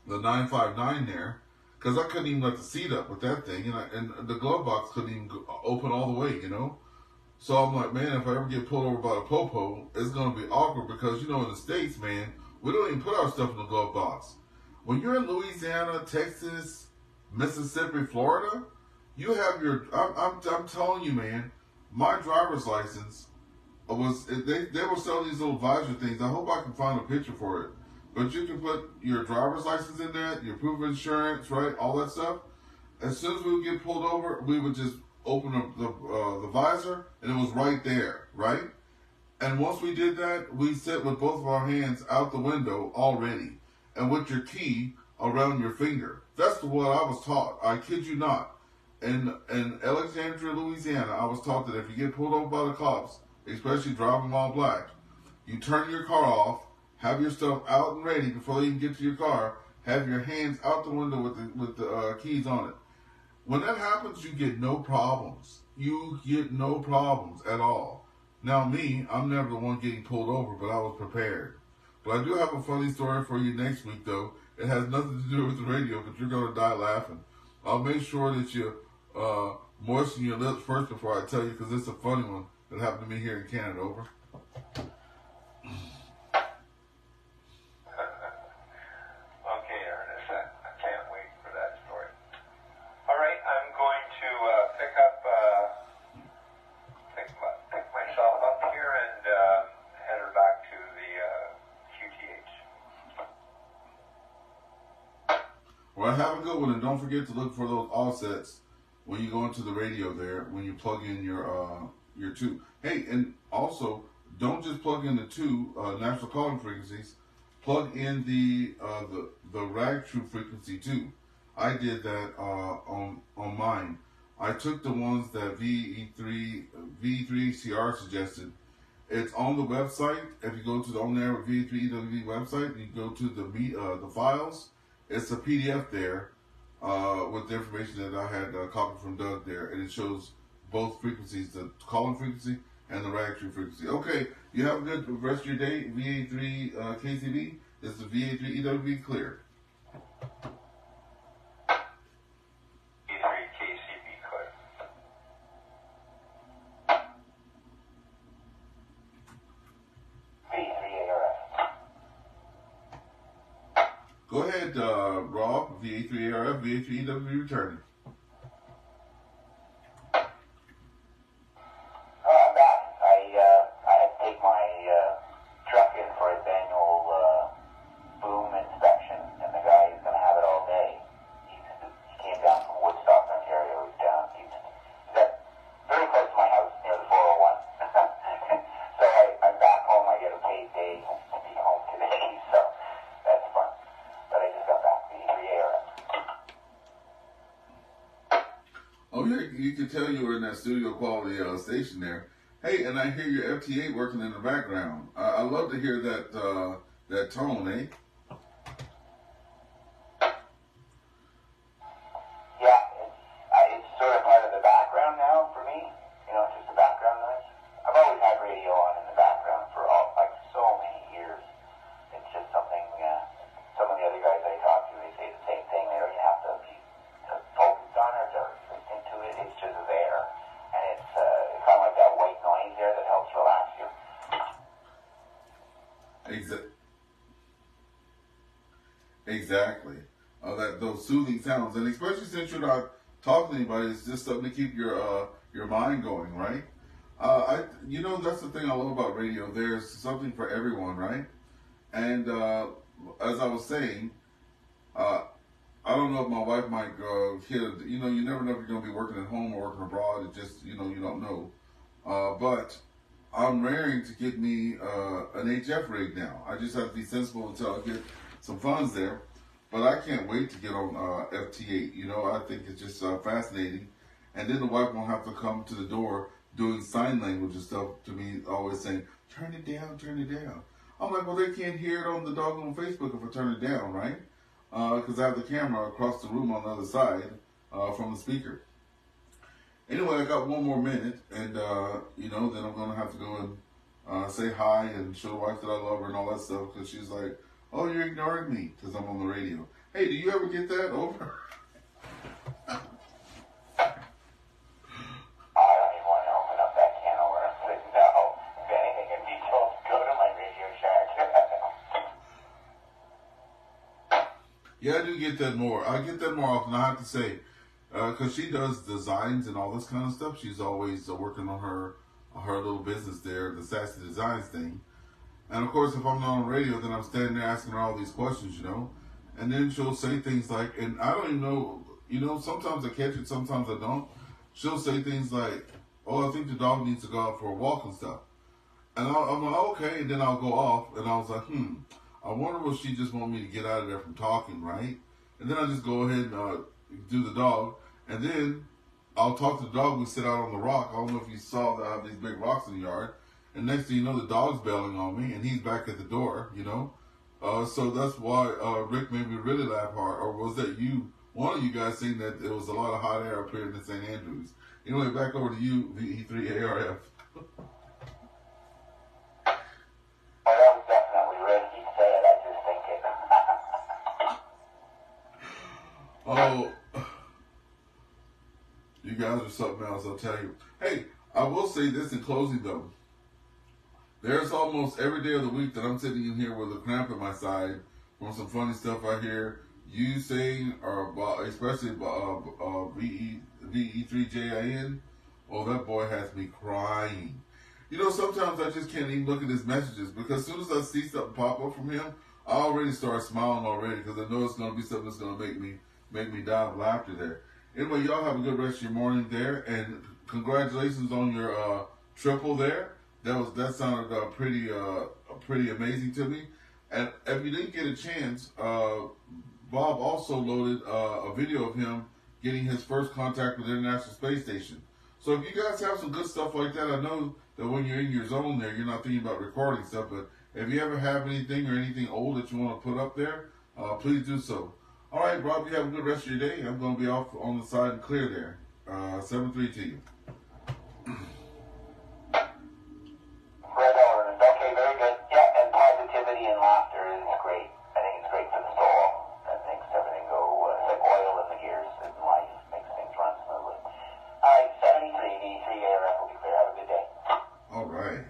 959 there because I couldn't even let the seat up with that thing, and the glove box couldn't even open all the way, you know. So I'm like, man, if I ever get pulled over by the popo, it's going to be awkward because, you know, in the States, man, we don't even put our stuff in the glove box. When you're in Louisiana, Texas, Mississippi, Florida, you have your, I'm telling you, man, my driver's license they were selling these little visor things. I hope I can find a picture for it. But you can put your driver's license in that, your proof of insurance, right, all that stuff. As soon as we would get pulled over, we would just open up the visor, and it was right there, right? And once we did that, we sit with both of our hands out the window already, and with your key around your finger. That's what I was taught. I kid you not. In Alexandria, Louisiana, I was taught that if you get pulled over by the cops, especially driving while black, you turn your car off, have your stuff out and ready before they even get to your car, have your hands out the window with the keys on it. When that happens, you get no problems. You get no problems at all. Now me, I'm never the one getting pulled over, but I was prepared. But I do have a funny story for you next week, though. It has nothing to do with the radio, but you're going to die laughing. I'll make sure that you moisten your lips first before I tell you, because it's a funny one that happened to me here in Canada. Over. Okay, Ernest, I can't wait for that story. All right, I'm going to pick myself up here and head her back to the QTH. Well, have a good one, and don't forget to look for those offsets when you go into the radio there, when you plug in your 2. Hey, and also, don't just plug in the 2 national calling frequencies. Plug in the rag true frequency too. I did that on mine. I took the ones that VA3EWV suggested. It's on the website. If you go to the On Air with VA3EWV website, you go to the files. It's a PDF there with the information that I had copied from Doug there, and it shows both frequencies, the calling frequency and the reaction frequency. Okay, you have a good rest of your day. VA3 KCB. This is VA3EWV clear. VA3KCB clear. VA3ARF. Go ahead, Rob. VA3ARF, VA3EWV returning. I'm back. I had to take my truck in for its annual boom inspection, and the guy is going to have it all day. He came down from Woodstock, Ontario. He's very close to my house, near the 401. So I'm back home. I get a paid day to be home today, so that's fun. But I just got back to the area. Oh, you can tell you were in that studio quality station there. Hey, and I hear your FTA working in the background. I love to hear that tone, eh? Yeah, it's sort of part of the background now for me. You know, just the background noise. I've always had radio on in the background for so many years. It's just something. Some of the other guys I talk to, they say the same thing. They don't even have to be focused on it or listen to it. It's just there, and it's kind of like that white noise there that helps relax you. Exactly. Those soothing sounds, and especially since you're not talking to anybody, it's just something to keep your mind going, right? That's the thing I love about radio. There's something for everyone, right? And as I was saying, I don't know if my wife might hit. You never know if you're going to be working at home or working abroad. It just you don't know. But I'm raring to get me an HF rig now. I just have to be sensible until I get some funds there. But I can't wait to get on FT8. I think it's just fascinating. And then the wife won't have to come to the door doing sign language and stuff to me, always saying, turn it down, turn it down. I'm like, well, they can't hear it on the doggone Facebook if I turn it down, right? Because I have the camera across the room on the other side from the speaker. Anyway, I got one more minute, and then I'm going to have to go and say hi and show the wife that I love her and all that stuff, because she's like, oh, you're ignoring me because I'm on the radio. Hey, do you ever get that over? Yeah, I do get that more. I get that more often, I have to say, because she does designs and all this kind of stuff. She's always working on her little business there, the Sassy Designs thing. And of course, if I'm not on the radio, then I'm standing there asking her all these questions, And then she'll say things like, and I don't even know, sometimes I catch it, sometimes I don't. She'll say things like, oh, I think the dog needs to go out for a walk and stuff. And I'm like, okay, and then I'll go off, and I was like, I wonder what she just want me to get out of there from talking, right? And then I just go ahead and do the dog, and then I'll talk to the dog. We sit out on the rock. I don't know if you saw that I have these big rocks in the yard. And next thing you know, the dog's bailing on me, and he's back at the door, So that's why Rick made me really laugh hard. Or was that you, one of you guys saying that there was a lot of hot air up here in St. Andrews? Anyway, back over to you, VE3ARF. Oh, you guys are something else, I'll tell you. Hey, I will say this in closing, though. There's almost every day of the week that I'm sitting in here with a cramp in my side from some funny stuff I hear you saying, or especially VE3JIN. Oh, that boy has me crying. Sometimes I just can't even look at his messages, because as soon as I see something pop up from him, I already start smiling already, because I know it's going to be something that's going to make me die of laughter there. Anyway, y'all have a good rest of your morning there, and congratulations on your triple there. That sounded pretty amazing to me. And if you didn't get a chance, Bob also loaded a video of him getting his first contact with the International Space Station. So if you guys have some good stuff like that, I know that when you're in your zone there, you're not thinking about recording stuff, but if you ever have anything or anything old that you want to put up there, please do so. All right, Rob, you have a good rest of your day. I'm going to be off on the side and clear there. 7-3 to you. Red orange. Okay, very good. Yeah, and positivity and laughter is great. I think it's great for the soul. That makes everything go, it's like oil in the gears in life. Makes things run smoothly. All right, 73, VA3EWV will be clear. Have a good day. All right.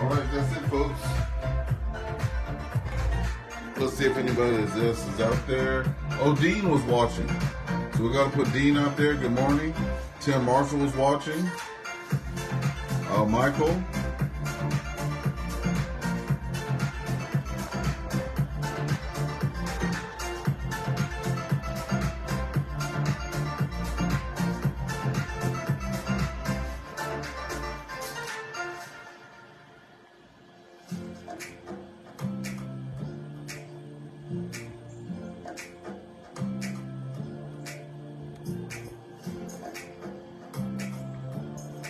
Alright, that's it, folks. Let's see if anybody else is out there. Oh, Dean was watching. So we got to put Dean out there. Good morning. Tim Marshall was watching. Michael.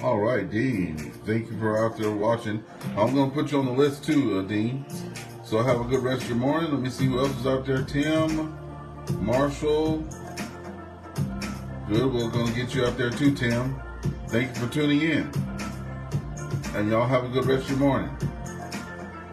All right, Dean. Thank you for out there watching. I'm going to put you on the list too, Dean. So have a good rest of your morning. Let me see who else is out there. Tim, Marshall. Good. We're going to get you out there too, Tim. Thank you for tuning in. And y'all have a good rest of your morning.